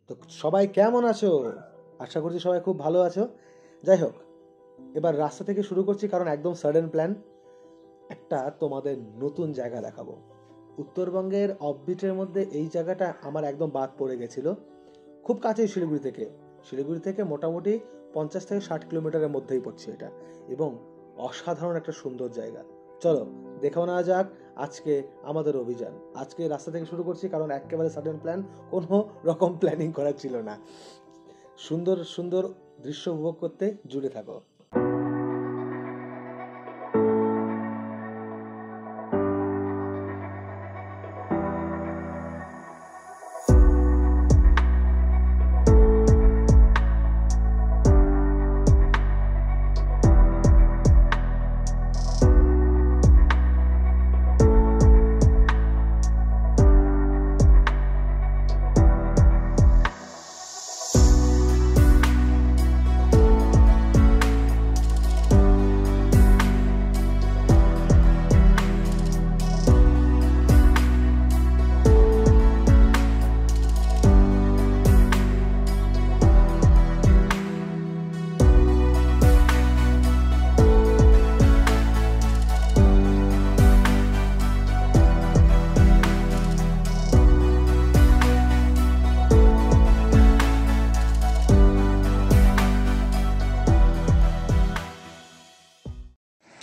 তো সবাই কেমন আছো? আশা করছি সবাই খুব ভালো আছো। যাই হোক, এবার রাস্তা থেকে শুরু করছি, কারণ একদম সাডেন প্ল্যান। একটা তোমাদের নতুন জায়গা দেখাবো। উত্তরবঙ্গের অফবিটের মধ্যে এই জায়গাটা আমার একদম বাদ পড়ে গেছিলো। খুব কাছেই শিলিগুড়ি থেকে মোটামুটি 50 থেকে 60 কিলোমিটারের মধ্যেই পড়ছে এটা, এবং অসাধারণ একটা সুন্দর জায়গা। চলো দেখো না যাক আজকে আমাদের অভিযান। আজকে রাস্তা থেকে শুরু করছি, কারণ একেবারে সাডেন প্ল্যান, কোনো রকম প্ল্যানিং করা ছিল না। সুন্দর সুন্দর দৃশ্য উপভোগ করতে জুড়ে থাকো।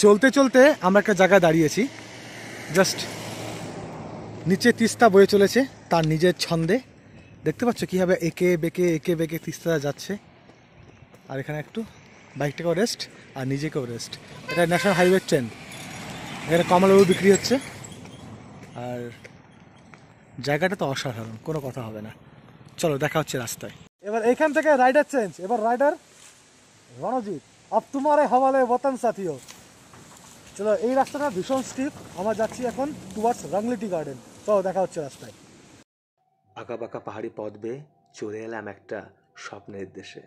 চলতে চলতে আমরা একটা জায়গায় দাঁড়িয়েছি। জাস্ট নিচে তিস্তা বয়ে চলেছে তার নিজের ছন্দে। দেখতে পাচ্ছ কীভাবে এঁকে বেঁকে তিস্তা যাচ্ছে। আর এখানে একটু বাইকটাকেও রেস্ট আর নিজেকেও রেস্ট। এটা ন্যাশনাল হাইওয়ে ট্রেন। এখানে কমলালেবু বিক্রি হচ্ছে। আর জায়গাটা তো অসাধারণ, কোনো কথা হবে না। চলো দেখা হচ্ছে রাস্তায়। এবার এইখান থেকে রাইডার চেঞ্জ। এবার রাইডার রণজিৎ, আব তোমারে হওয়ালে বতন সাথিও। চলো, এই রাস্তাটা ভীষণ স্টিপ। আমরা যাচ্ছি এখন টুয়ার্ডস রাংলিটি গার্ডেন। চলো দেখা হচ্ছে রাস্তায়। আঁকা বাঁকা পাহাড়ি পথ বেয়ে চলে এলাম একটা স্বপ্নের দেশে।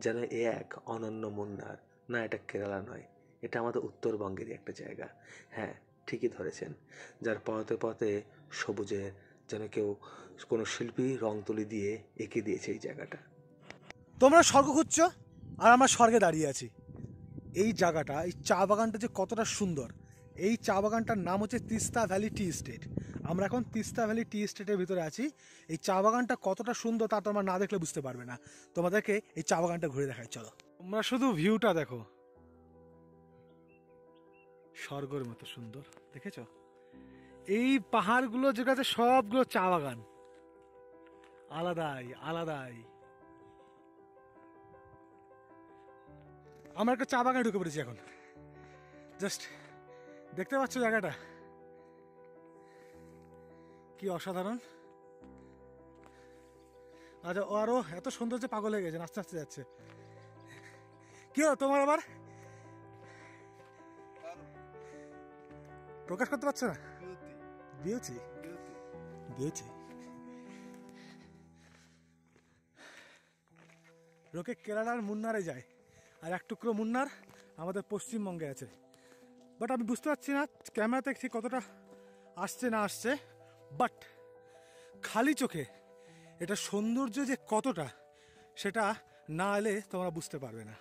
যেন এ এক অনন্য মুন্নার। না, এটা কেরালা নয়, এটা আমাদের উত্তরবঙ্গেরই একটা জায়গা। হ্যাঁ, ঠিকই ধরেছেন। যার পথে পথে সবুজের যেন কেউ কোনো শিল্পী রং তুলি দিয়ে এঁকে দিয়েছে এই জায়গাটা। তোমরা স্বর্গ খুঁজছো আর আমরা স্বর্গে দাঁড়িয়ে আছি। এই জায়গাটা, এই চা বাগানটা যে কতটা সুন্দর। এই চা বাগানটার নাম হচ্ছে তিস্তা ভ্যালি টি এস্টেট। আমরা এখন তিস্তা ভ্যালি টি এস্টেটের ভিতরে আছি। এই চা বাগানটা কতটা সুন্দর তা তোমরা না দেখলে বুঝতে পারবে না। তোমাদেরকে এই চা বাগানটা ঘুরে দেখাই, চলো। তোমরা শুধু ভিউটা দেখো, স্বর্গের মতো সুন্দর। দেখেছো এই পাহাড়গুলো যেটাতে সবগুলো চা বাগান, আলাদাই আলাদাই। আমরা একটা চা বাগানে ঢুকে পড়েছি এখন। জাস্ট দেখতে পাচ্ছ জায়গাটা কি অসাধারণ। আচ্ছা, ও আরো এত সুন্দর যে পাগল হয়ে গেছে, আস্তে আস্তে যাচ্ছে। কি হলো তোমার আবার? প্রকাশ করতে পারছো না? Beauty beauty. লোকে কেরালার মুন্নারে যায়, আর এক টুকরো মুন্নার আমাদের পশ্চিমবঙ্গে আছে। বাট আমি বুঝতে পারছি না ক্যামেরাতে ঠিক কতটা আসছে না আসছে। বাট খালি চোখে এটা সৌন্দর্য যে কতটা, সেটা না এলে তোমরা বুঝতে পারবে না।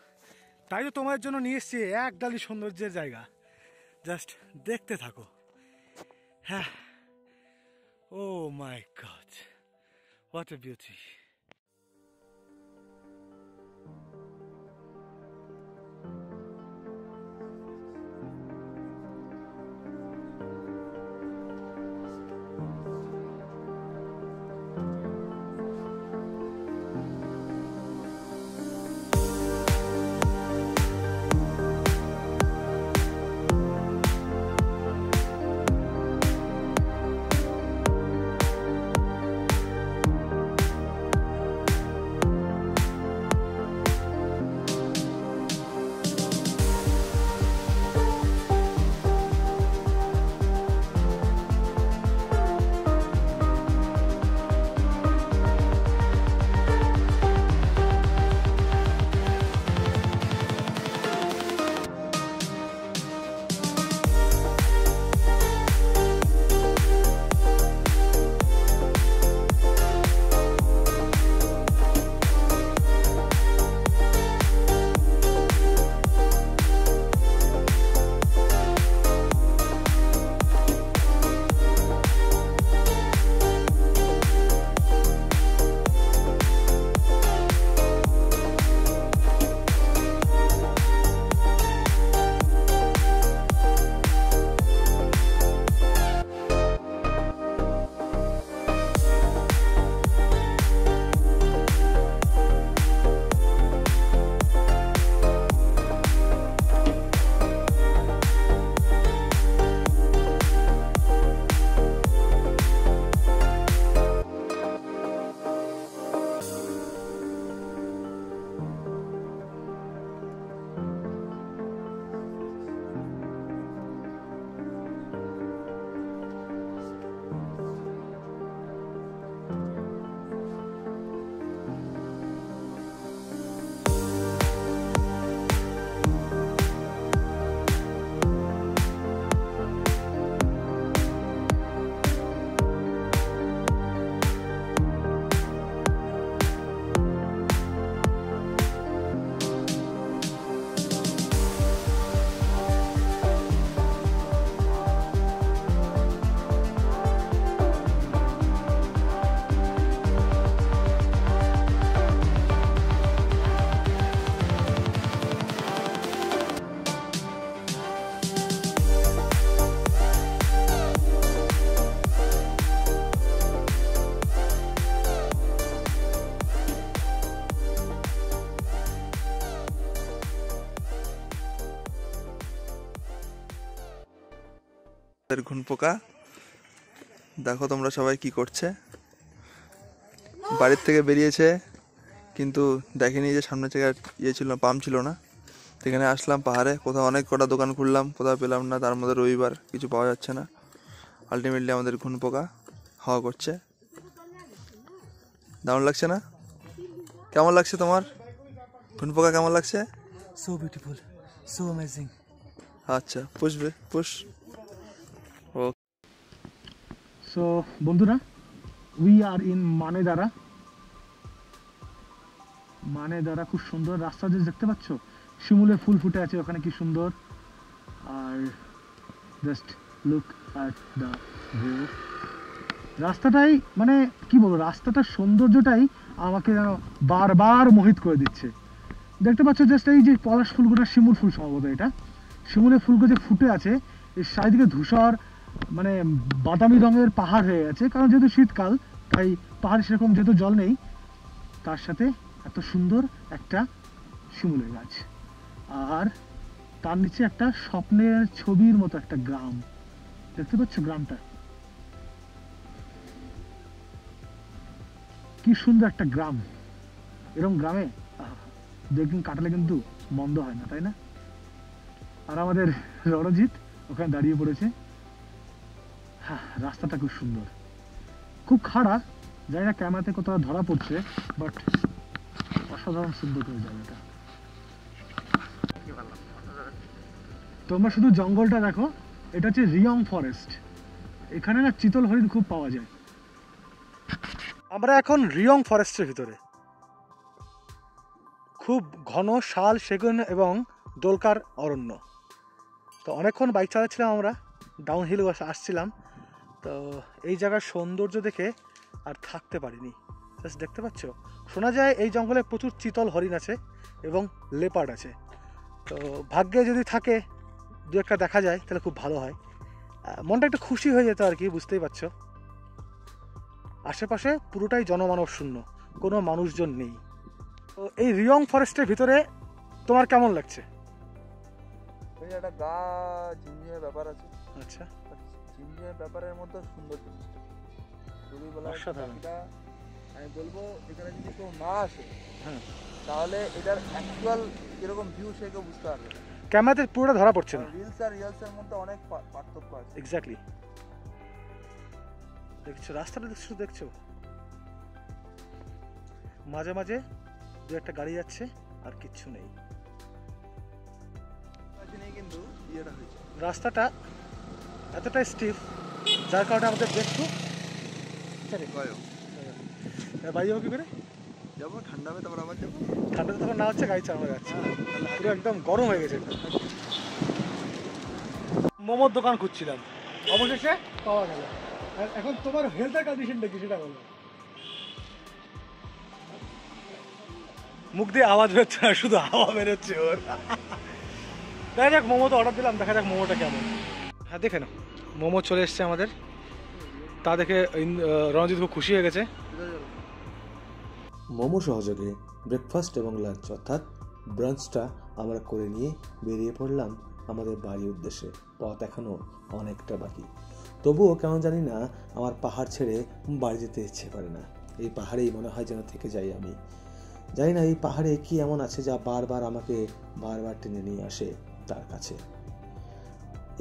তাই তো তোমার জন্য নিয়ে এসছি এক ডালি সৌন্দর্যের জায়গা। জাস্ট দেখতে থাকো। হ্যাঁ, ও মাই গড, হোয়াট এ বিউটি। ঘুনপোকা দেখো তোমরা সবাই কি করছে। বাড়ির থেকে বেরিয়েছে কিন্তু দেখেনি যে সামনে থেকে ছিল না, পাম্প ছিল না। সেখানে আসলাম পাহাড়ে, কোথাও অনেক কটা দোকান খুললাম, কোথাও পেলাম না, তার মধ্যে রবিবার কিছু পাওয়া যাচ্ছে না। আলটিমেটলি আমাদের ঘুনপোকা হাওয়া করছে। দারুণ লাগছে না? কেমন লাগছে তোমার ঘুনপোকা, কেমন লাগছে? So beautiful, so amazing. আচ্ছা পুশ। সো বন্ধুরা, উই আর ইন মানেদারা। খুব সুন্দর রাস্তা, যে দেখতে পাচ্ছ শিমুলের ফুল ফুটে আছে ওখানে, কি সুন্দর। আর just look at the view. রাস্তাটাই মানে কি বলবো, রাস্তাটার সৌন্দর্যটাই আমাকে যেন বারবার মোহিত করে দিচ্ছে। দেখতে পাচ্ছ জাস্ট এই যে পলাশ ফুলগুলো, শিমুল ফুল সম্ভবত এটা, শিমুলের ফুলগুলো যে ফুটে আছে, এর চারিদিকে ধূসর মানে বাদামি রঙের পাহাড় হয়ে গেছে, কারণ যেহেতু শীতকাল তাই পাহাড়ে সেরকম যেহেতু জল নেই, তার সাথে এত সুন্দর একটা শিমুলের গাছ, আর তার নিচে একটা স্বপ্নের ছবির মতো একটা গ্রাম। দেখতে পাচ্ছ গ্রামটা কি সুন্দর একটা গ্রাম। এরকম গ্রামে দেখুন কাটালে কিন্তু মন্দ হয় না, তাই না? আর আমাদের রণজিৎ ওখানে দাঁড়িয়ে পড়েছে। হ্যাঁ, রাস্তাটা খুব সুন্দর, খুব খারাপ, জানি না ক্যামেরাতে কোথাও ধরা পড়ছে, বাট অসাধারণ সুন্দর করে জায়গাটা। তোমরা শুধু জঙ্গলটা দেখো, এটা হচ্ছে রিয়ং ফরেস্ট। এখানে না চিতল হরিণ খুব পাওয়া যায়। আমরা এখন রিয়ং ফরেস্টের ভিতরে, খুব ঘন শাল, সেগুন এবং দোলকার অরণ্য। তো অনেকক্ষণ বাইক চালাচ্ছিলাম আমরা, ডাউন হিল আসছিলাম, তো এই জায়গার সৌন্দর্য দেখে আর থাকতে পারিনি। জাস্ট দেখতে পাচ্ছ, শোনা যায় এই জঙ্গলে প্রচুর চিতল হরিণ আছে এবং লেপার্ড আছে। তো ভাগ্যে যদি থাকে দু একটা দেখা যায় তাহলে খুব ভালো হয়, মনটা একটু খুশি হয়ে যেত আর কি, বুঝতেই পারছো। আশেপাশে পুরোটাই জনমানব শূন্য, কোনো মানুষজন নেই। তো এই রিয়ং ফরেস্টের ভিতরে তোমার কেমন লাগছে? একটা গা ঝিমঝিমে ব্যাপার আছে। আচ্ছা, ঝিমঝিমে ব্যাপারের মধ্যে সুন্দর জিনিসটা অসাধারণ। আমি বলবো এখানে যদি কেউ না আসে, হ্যাঁ, তাহলে এটার অ্যাকচুয়াল কিরকম ভিউ সে কেউ বুঝতে পারবে না। ক্যামেরাতে পুরোটা ধরা পড়ছে না। রিলস আর রিলসের মধ্যে অনেক পার্থক্য আছে। এক্স্যাক্টলি। দেখছো রাস্তাটা, দেখছো মাঝে মাঝে দু একটা গাড়ি যাচ্ছে, আর কিচ্ছু নেই। কিন্তু ইয়েটা হয়েছে, রাস্তাটা এতটাই স্টিফ, যার কারণে আমাদের দেখছো বাড়ি যাবো কি করে? যাবো ঠান্ডা হবে, তারপর আবার যাবো। ঠান্ডাতে তখন না হচ্ছে, গাড়ি চালানো যাচ্ছে, পুরো একদম গরম হয়ে গেছে। মোমোর দোকান খুঁজছিলাম, অবশেষে পাওয়া গেল। এখন তোমার হেলথের কন্ডিশনটা কি সেটা বলো। মুখ দিয়ে আওয়াজ বেরোচ্ছে না, শুধু হাওয়া বেরোচ্ছে ওর। দেখা যাক, মোমো তো অর্ডার দিলাম, দেখা যাক মোমোটা কেমন। হ্যাঁ দেখে নাও, মোমো চলে এসছে আমাদের। তা দেখে রণজিৎ খুব খুশি হয়ে গেছে। মোমো সহযোগে ব্রেকফাস্ট এবং লাঞ্চ অর্থাৎ ব্রাঞ্চটা আমরা করে নিয়ে বেরিয়ে পড়লাম আমাদের বাড়ির উদ্দেশ্যে। পথ এখনও অনেকটা বাকি, তবুও কেমন জানি না আমার পাহাড় ছেড়ে বাড়ি যেতে ইচ্ছে করে না। এই পাহাড়েই মনে হয় যেন থেকে যাই আমি। জানি না এই পাহাড়ে কি এমন আছে যা বারবার আমাকে বারবার টেনে নিয়ে আসে তার কাছে।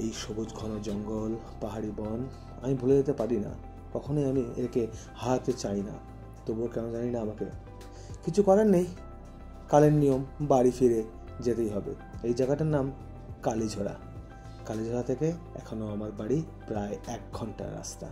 এই সবুজ ঘন জঙ্গল, পাহাড়ি বন আমি ভুলে যেতে পারি না, কখনোই আমি একে হারাতে চাই না। তবুও কেন জানি না আমাকে কিছু করার নেই, কালের নিয়ম, বাড়ি ফিরে যেতেই হবে। এই জায়গাটার নাম কালীঝোড়া। কালীঝোড়া থেকে এখনও আমার বাড়ি প্রায় 1 ঘন্টার রাস্তা।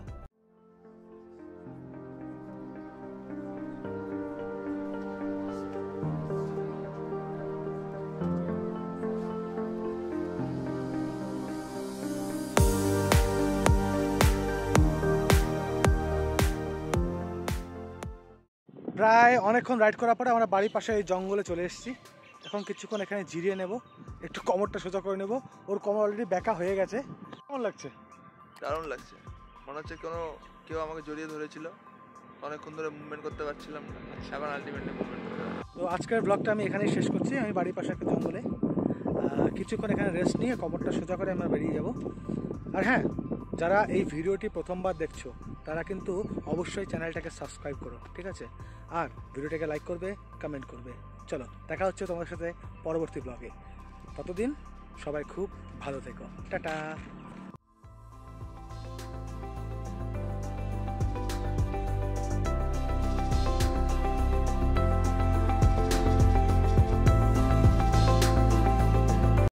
প্রায় অনেকক্ষণ রাইড করার পরে আমরা বাড়ির পাশে এই জঙ্গলে চলে এসেছি। এখন কিছুক্ষণ এখানে জিরিয়ে নেব, একটু কোমরটা সোজা করে নেব। ওর কোমর অলরেডি ব্যাকা হয়ে গেছে। কেমন লাগছে? দারুণ লাগছে, মনে হচ্ছে কেউ আমাকে জড়িয়ে ধরেছিল, অনেকক্ষণ ধরে মুভমেন্ট করতে পারছিলাম না, এখন আলটিমেটলি মুভমেন্ট করতে পারছি। তো আজকের ব্লগটা আমি এখানেই শেষ করছি। আমি বাড়ির পাশে একটা জঙ্গলে কিছুক্ষণ এখানে রেস্ট নিয়ে কোমরটা সোজা করে আমরা বেরিয়ে যাব। আর হ্যাঁ, যারা এই ভিডিওটি প্রথমবার দেখছো তারা কিন্তু অবশ্যই চ্যানেলটাকে সাবস্ক্রাইব করো, ঠিক আছে? আর ভিডিওটাকে লাইক করবে, কমেন্ট করবে। চলো দেখা হচ্ছে তোমার সাথে পরবর্তী ব্লগে। ততদিন সবাই খুব ভালো থেকো, টাটা।